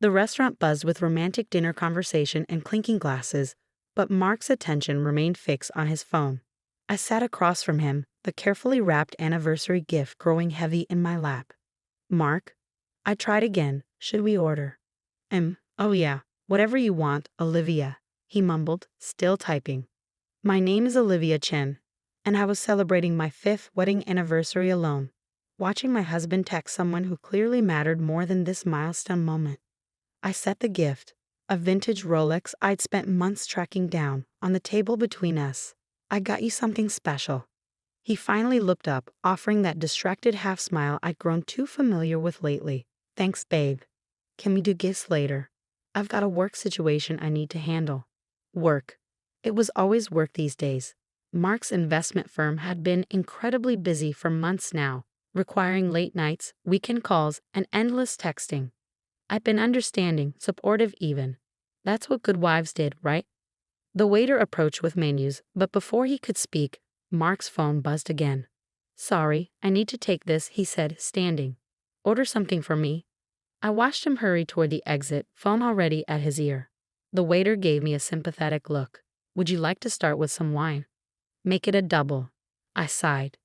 The restaurant buzzed with romantic dinner conversation and clinking glasses, but Mark's attention remained fixed on his phone. I sat across from him, the carefully wrapped anniversary gift growing heavy in my lap. Mark? I tried again. Should we order? Oh yeah, whatever you want, Olivia, he mumbled, still typing. My name is Olivia Chen, and I was celebrating my 5th wedding anniversary alone, watching my husband text someone who clearly mattered more than this milestone moment. I set the gift, a vintage Rolex I'd spent months tracking down, on the table between us. I got you something special. He finally looked up, offering that distracted half smile I'd grown too familiar with lately. Thanks, babe. Can we do gifts later? I've got a work situation I need to handle. Work. It was always work these days. Mark's investment firm had been incredibly busy for months now, requiring late nights, weekend calls, and endless texting. I'd been understanding, supportive even. That's what good wives did, right? The waiter approached with menus, but before he could speak, Mark's phone buzzed again. Sorry, I need to take this, he said, standing. Order something for me. I watched him hurry toward the exit, phone already at his ear. The waiter gave me a sympathetic look. Would you like to start with some wine? Make it a double. I sighed.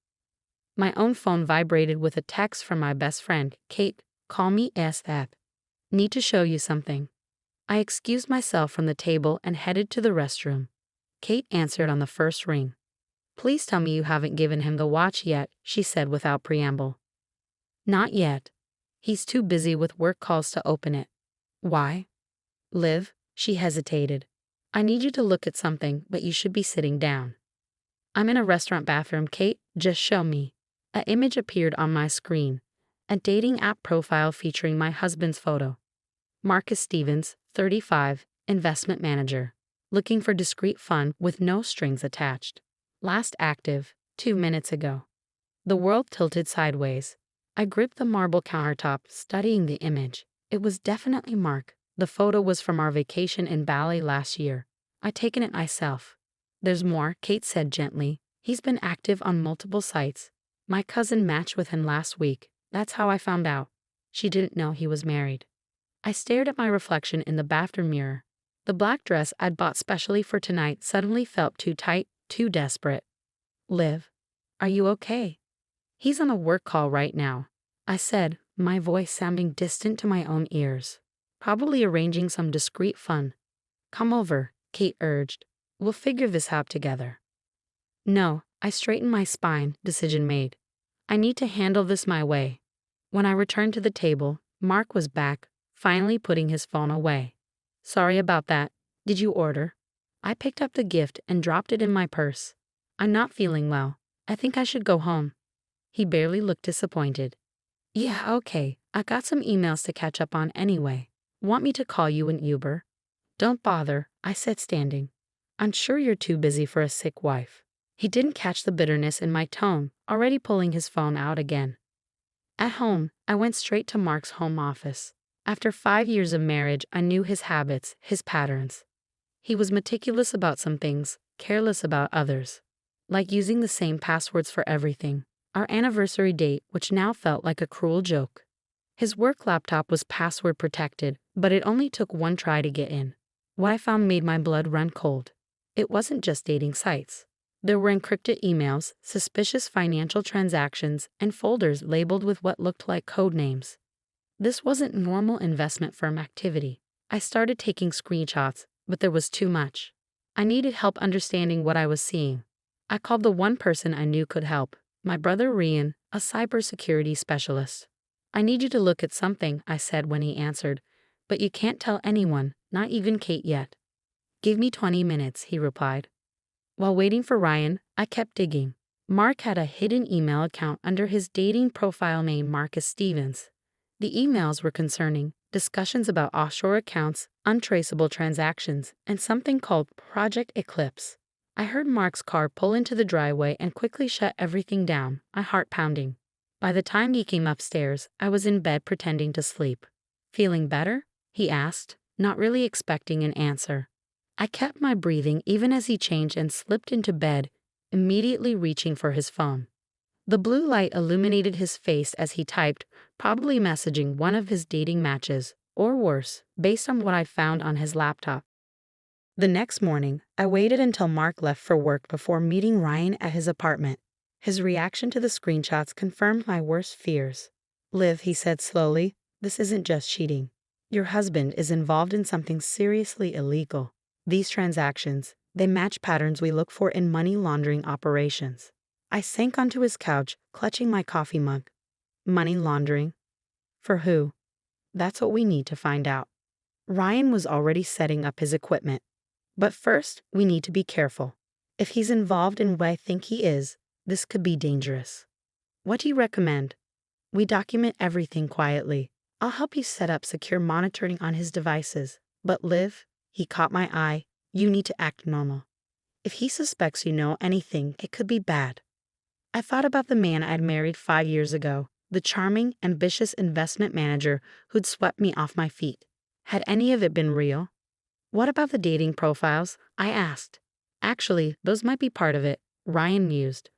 My own phone vibrated with a text from my best friend, Kate. Call me ASAP. Need to show you something. I excused myself from the table and headed to the restroom. Kate answered on the first ring. Please tell me you haven't given him the watch yet, she said without preamble. Not yet. He's too busy with work calls to open it. Why? Liv, she hesitated. I need you to look at something, but you should be sitting down. I'm in a restaurant bathroom, Kate, just show me. An image appeared on my screen. A dating app profile featuring my husband's photo. Marcus Stevens, 35, investment manager. Looking for discreet fun with no strings attached. Last active, 2 minutes ago. The world tilted sideways. I gripped the marble countertop, studying the image. It was definitely Mark. The photo was from our vacation in Bali last year. I'd taken it myself. There's more, Kate said gently. He's been active on multiple sites. My cousin matched with him last week. That's how I found out. She didn't know he was married. I stared at my reflection in the bathroom mirror. The black dress I'd bought specially for tonight suddenly felt too tight, too desperate. Liv, are you okay? He's on a work call right now, I said, my voice sounding distant to my own ears. Probably arranging some discreet fun. Come over, Kate urged. We'll figure this out together. No, I straightened my spine, decision made. I need to handle this my way. When I returned to the table, Mark was back, finally putting his phone away. Sorry about that. Did you order? I picked up the gift and dropped it in my purse. I'm not feeling well. I think I should go home. He barely looked disappointed. Yeah, okay. I got some emails to catch up on anyway. Want me to call you an Uber? Don't bother, I said standing. I'm sure you're too busy for a sick wife. He didn't catch the bitterness in my tone, already pulling his phone out again. At home, I went straight to Mark's home office. After 5 years of marriage, I knew his habits, his patterns. He was meticulous about some things, careless about others. Like using the same passwords for everything. Our anniversary date, which now felt like a cruel joke. His work laptop was password protected, but it only took one try to get in. What I found made my blood run cold. It wasn't just dating sites. There were encrypted emails, suspicious financial transactions, and folders labeled with what looked like code names. This wasn't normal investment firm activity. I started taking screenshots, but there was too much. I needed help understanding what I was seeing. I called the one person I knew could help, my brother Rian, a cybersecurity specialist. I need you to look at something, I said when he answered, but you can't tell anyone, not even Kate yet. Give me 20 minutes, he replied. While waiting for Ryan, I kept digging. Mark had a hidden email account under his dating profile name Marcus Stevens. The emails were concerning discussions about offshore accounts, untraceable transactions, and something called Project Eclipse. I heard Mark's car pull into the driveway and quickly shut everything down, my heart pounding. By the time he came upstairs, I was in bed pretending to sleep. Feeling better? He asked, not really expecting an answer. I kept my breathing even as he changed and slipped into bed, immediately reaching for his phone. The blue light illuminated his face as he typed, probably messaging one of his dating matches, or worse, based on what I found on his laptop. The next morning, I waited until Mark left for work before meeting Ryan at his apartment. His reaction to the screenshots confirmed my worst fears. "Liv," he said slowly, "this isn't just cheating. Your husband is involved in something seriously illegal. These transactions, they match patterns we look for in money laundering operations." I sank onto his couch, clutching my coffee mug. Money laundering? For who? That's what we need to find out. Ryan was already setting up his equipment. But first, we need to be careful. If he's involved in what I think he is, this could be dangerous. What do you recommend? We document everything quietly. I'll help you set up secure monitoring on his devices. But Liv, he caught my eye, you need to act normal. If he suspects you know anything, it could be bad. I thought about the man I'd married 5 years ago, the charming, ambitious investment manager who'd swept me off my feet. Had any of it been real? What about the dating profiles? I asked. Actually, those might be part of it, Ryan mused.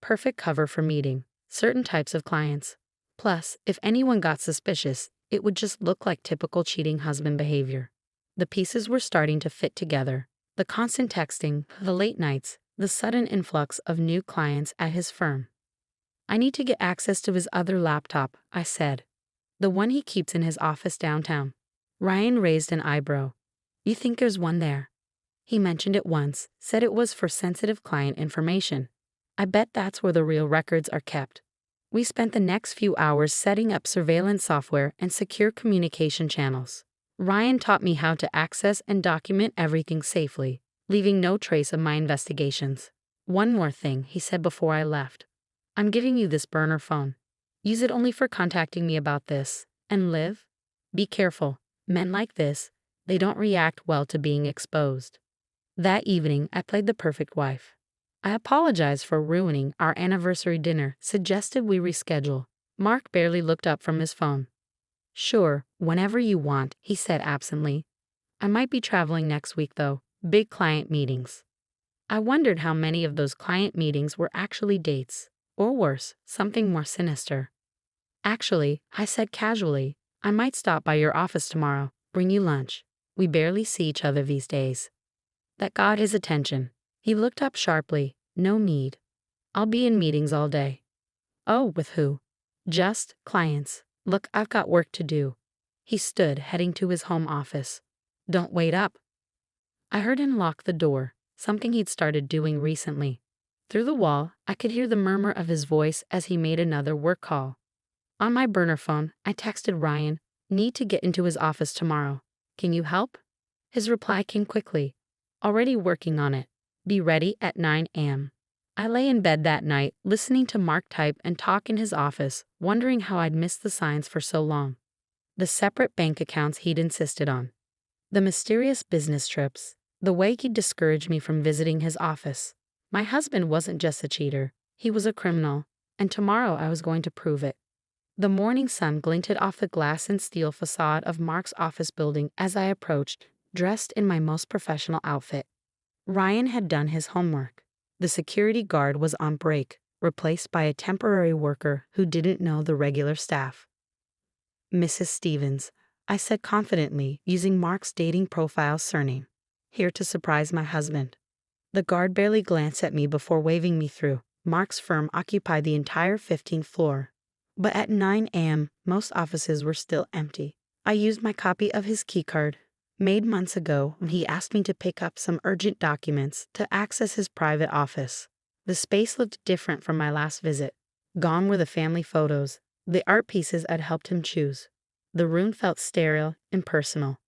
Perfect cover for meeting certain types of clients. Plus, if anyone got suspicious, it would just look like typical cheating husband behavior. The pieces were starting to fit together. The constant texting, the late nights, the sudden influx of new clients at his firm. I need to get access to his other laptop, I said. The one he keeps in his office downtown. Ryan raised an eyebrow. You think there's one there? He mentioned it once, said it was for sensitive client information. I bet that's where the real records are kept. We spent the next few hours setting up surveillance software and secure communication channels. Ryan taught me how to access and document everything safely, leaving no trace of my investigations. One more thing, he said before I left. I'm giving you this burner phone. Use it only for contacting me about this. And Liv, be careful. Men like this, they don't react well to being exposed. That evening, I played the perfect wife. I apologized for ruining our anniversary dinner, suggested we reschedule. Mark barely looked up from his phone. Sure, whenever you want, he said absently. I might be traveling next week though, big client meetings. I wondered how many of those client meetings were actually dates, or worse, something more sinister. Actually, I said casually, I might stop by your office tomorrow, bring you lunch. We barely see each other these days. That got his attention. He looked up sharply. No need. I'll be in meetings all day. Oh, with who? Just clients. Look, I've got work to do. He stood, heading to his home office. Don't wait up. I heard him lock the door, something he'd started doing recently. Through the wall, I could hear the murmur of his voice as he made another work call. On my burner phone, I texted Ryan, need to get into his office tomorrow. Can you help? His reply came quickly. Already working on it. Be ready at 9 a.m. I lay in bed that night, listening to Mark type and talk in his office, wondering how I'd missed the signs for so long. The separate bank accounts he'd insisted on. The mysterious business trips. The way he'd discouraged me from visiting his office. My husband wasn't just a cheater. He was a criminal. And tomorrow I was going to prove it. The morning sun glinted off the glass and steel facade of Mark's office building as I approached, dressed in my most professional outfit. Ryan had done his homework. The security guard was on break, replaced by a temporary worker who didn't know the regular staff. Mrs. Stevens, I said confidently, using Mark's dating profile surname. Here to surprise my husband. The guard barely glanced at me before waving me through. Mark's firm occupied the entire 15th floor. But at 9 a.m., most offices were still empty. I used my copy of his keycard, made months ago when he asked me to pick up some urgent documents, to access his private office. The space looked different from my last visit. Gone were the family photos, the art pieces I'd helped him choose. The room felt sterile, impersonal.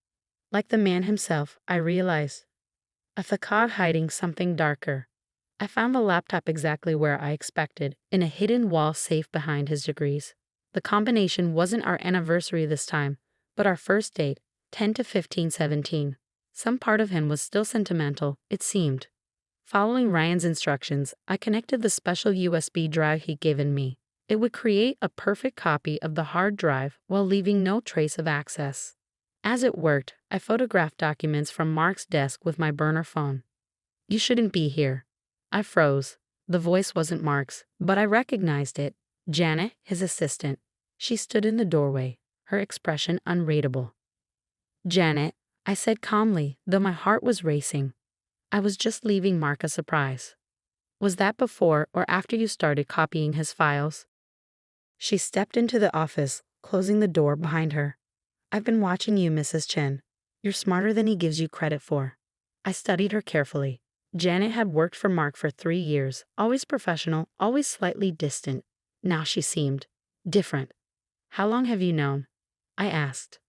Like the man himself, I realized. A facade hiding something darker. I found the laptop exactly where I expected, in a hidden wall safe behind his degrees. The combination wasn't our anniversary this time, but our first date, 10 to 15-17. Some part of him was still sentimental, it seemed. Following Ryan's instructions, I connected the special USB drive he'd given me. It would create a perfect copy of the hard drive while leaving no trace of access. As it worked, I photographed documents from Mark's desk with my burner phone. You shouldn't be here. I froze. The voice wasn't Mark's, but I recognized it. Janet, his assistant. She stood in the doorway, her expression unreadable. Janet, I said calmly, though my heart was racing. I was just leaving Mark a surprise. Was that before or after you started copying his files? She stepped into the office, closing the door behind her. I've been watching you, Mrs. Chen. You're smarter than he gives you credit for. I studied her carefully. Janet had worked for Mark for 3 years, always professional, always slightly distant. Now she seemed different. How long have you known? I asked.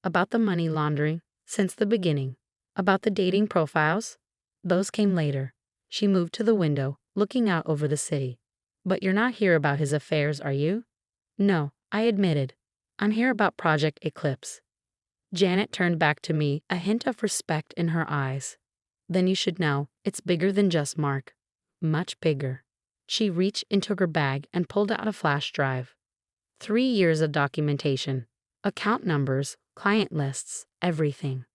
About the money laundering, since the beginning. About the dating profiles? Those came later. She moved to the window, looking out over the city. But you're not here about his affairs, are you? No, I admitted. I'm here about Project Eclipse. Janet turned back to me, a hint of respect in her eyes. Then you should know, it's bigger than just Mark. Much bigger. She reached into her bag and pulled out a flash drive. 3 years of documentation. Account numbers, client lists, everything.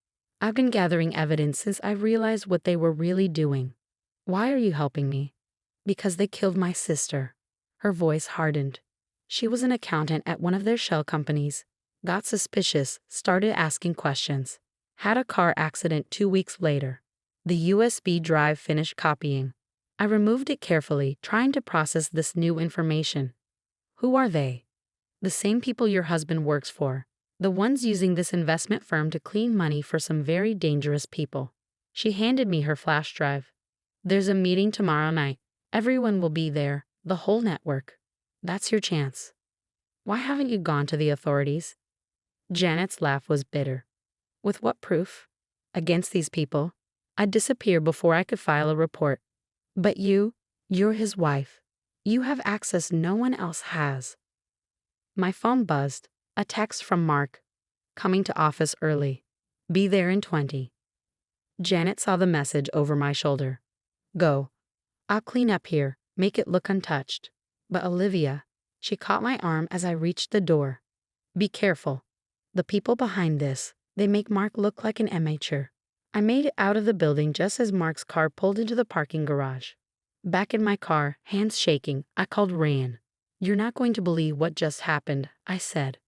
I've been gathering evidence since I realized what they were really doing. Why are you helping me? Because they killed my sister. Her voice hardened. She was an accountant at one of their shell companies. Got suspicious, started asking questions. Had a car accident 2 weeks later. The USB drive finished copying. I removed it carefully, trying to process this new information. Who are they? The same people your husband works for. The ones using this investment firm to clean money for some very dangerous people. She handed me her flash drive. There's a meeting tomorrow night. Everyone will be there, the whole network. That's your chance. Why haven't you gone to the authorities? Janet's laugh was bitter. With what proof? Against these people. I'd disappear before I could file a report. But you're his wife. You have access no one else has. My phone buzzed. A text from Mark. Coming to office early. Be there in 20. Janet saw the message over my shoulder. Go. I'll clean up here, make it look untouched. But Olivia, she caught my arm as I reached the door. Be careful. The people behind this, they make Mark look like an amateur. I made it out of the building just as Mark's car pulled into the parking garage. Back in my car, hands shaking, I called Ryan. You're not going to believe what just happened, I said.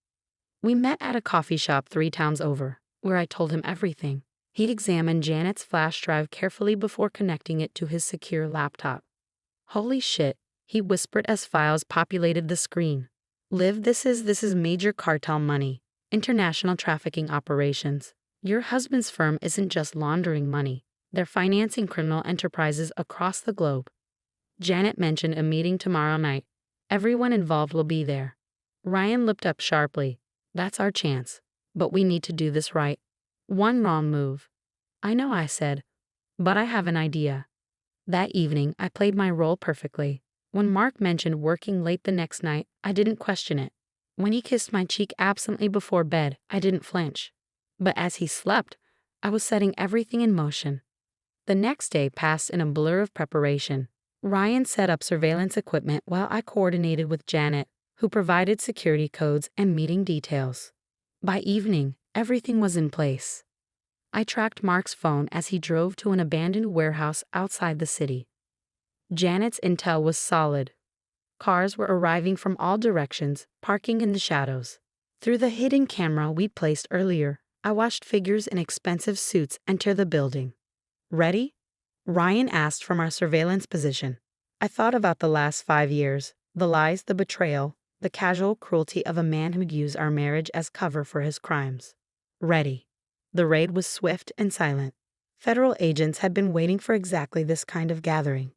We met at a coffee shop 3 towns over, where I told him everything. He'd examined Janet's flash drive carefully before connecting it to his secure laptop. Holy shit, he whispered as files populated the screen. Liv, this is major cartel money. International trafficking operations. Your husband's firm isn't just laundering money. They're financing criminal enterprises across the globe. Janet mentioned a meeting tomorrow night. Everyone involved will be there. Ryan looked up sharply. That's our chance. But we need to do this right. One wrong move. I know, I said. But I have an idea. That evening, I played my role perfectly. When Mark mentioned working late the next night, I didn't question it. When he kissed my cheek absently before bed, I didn't flinch. But as he slept, I was setting everything in motion. The next day passed in a blur of preparation. Ryan set up surveillance equipment while I coordinated with Janet, who provided security codes and meeting details. By evening, everything was in place. I tracked Mark's phone as he drove to an abandoned warehouse outside the city. Janet's intel was solid. Cars were arriving from all directions, parking in the shadows. Through the hidden camera we'd placed earlier, I watched figures in expensive suits enter the building. Ready? Ryan asked from our surveillance position. I thought about the last 5 years, the lies, the betrayal, the casual cruelty of a man who'd use our marriage as cover for his crimes. Ready. The raid was swift and silent. Federal agents had been waiting for exactly this kind of gathering.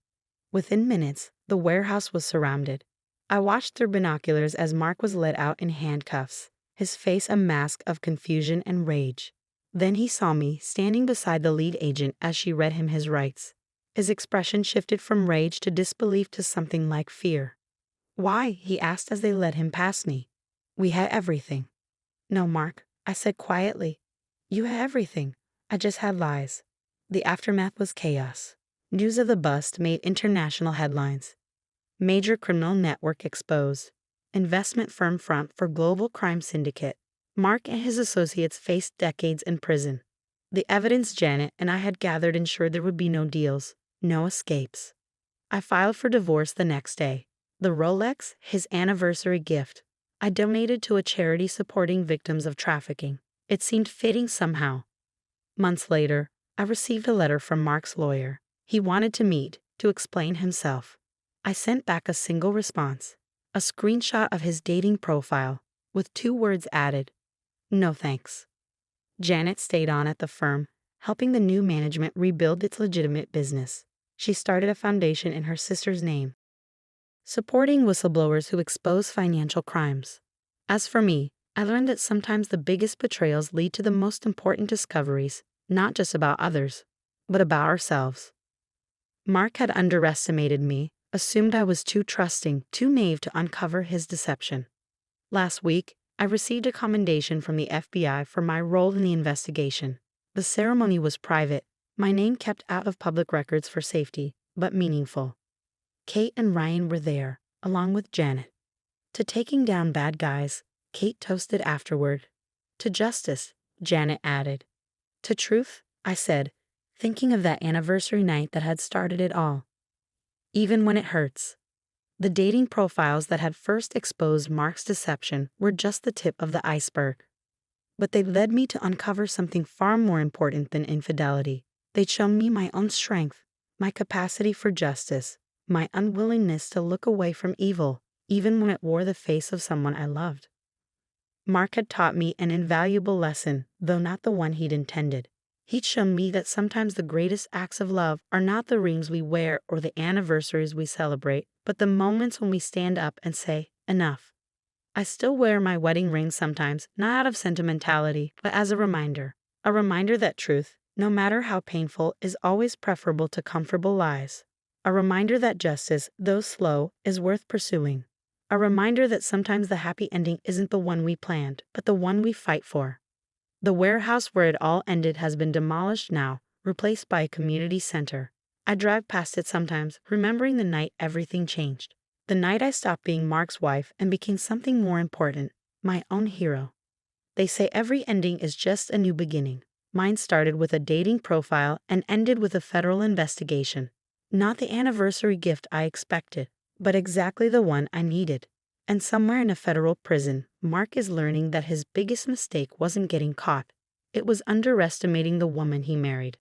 Within minutes, the warehouse was surrounded. I watched through binoculars as Mark was led out in handcuffs, his face a mask of confusion and rage. Then he saw me standing beside the lead agent as she read him his rights. His expression shifted from rage to disbelief to something like fear. Why? He asked as they led him past me. We had everything. No, Mark, I said quietly. You had everything. I just had lies. The aftermath was chaos. News of the bust made international headlines. Major criminal network exposed. Investment firm front for global crime syndicate. Mark and his associates faced decades in prison. The evidence Janet and I had gathered ensured there would be no deals, no escapes. I filed for divorce the next day. The Rolex, his anniversary gift, I donated to a charity supporting victims of trafficking. It seemed fitting somehow. Months later, I received a letter from Mark's lawyer. He wanted to meet, to explain himself. I sent back a single response, a screenshot of his dating profile, with 2 words added: "No thanks." Janet stayed on at the firm, helping the new management rebuild its legitimate business. She started a foundation in her sister's name, supporting whistleblowers who expose financial crimes. As for me, I learned that sometimes the biggest betrayals lead to the most important discoveries, not just about others, but about ourselves. Mark had underestimated me, assumed I was too trusting, too naive to uncover his deception. Last week, I received a commendation from the FBI for my role in the investigation. The ceremony was private, my name kept out of public records for safety, but meaningful. Kate and Ryan were there, along with Janet. To taking down bad guys, Kate toasted afterward. To justice, Janet added. To truth, I said, thinking of that anniversary night that had started it all. Even when it hurts. The dating profiles that had first exposed Mark's deception were just the tip of the iceberg. But they led me to uncover something far more important than infidelity. They'd shown me my own strength, my capacity for justice, my unwillingness to look away from evil, even when it wore the face of someone I loved. Mark had taught me an invaluable lesson, though not the one he'd intended. He'd shown me that sometimes the greatest acts of love are not the rings we wear or the anniversaries we celebrate, but the moments when we stand up and say, enough. I still wear my wedding ring sometimes, not out of sentimentality, but as a reminder that truth, no matter how painful, is always preferable to comfortable lies. A reminder that justice, though slow, is worth pursuing. A reminder that sometimes the happy ending isn't the one we planned, but the one we fight for. The warehouse where it all ended has been demolished now, replaced by a community center. I drive past it sometimes, remembering the night everything changed. The night I stopped being Mark's wife and became something more important, my own hero. They say every ending is just a new beginning. Mine started with a dating profile and ended with a federal investigation. Not the anniversary gift I expected, but exactly the one I needed. And somewhere in a federal prison, Mark is learning that his biggest mistake wasn't getting caught. It was underestimating the woman he married.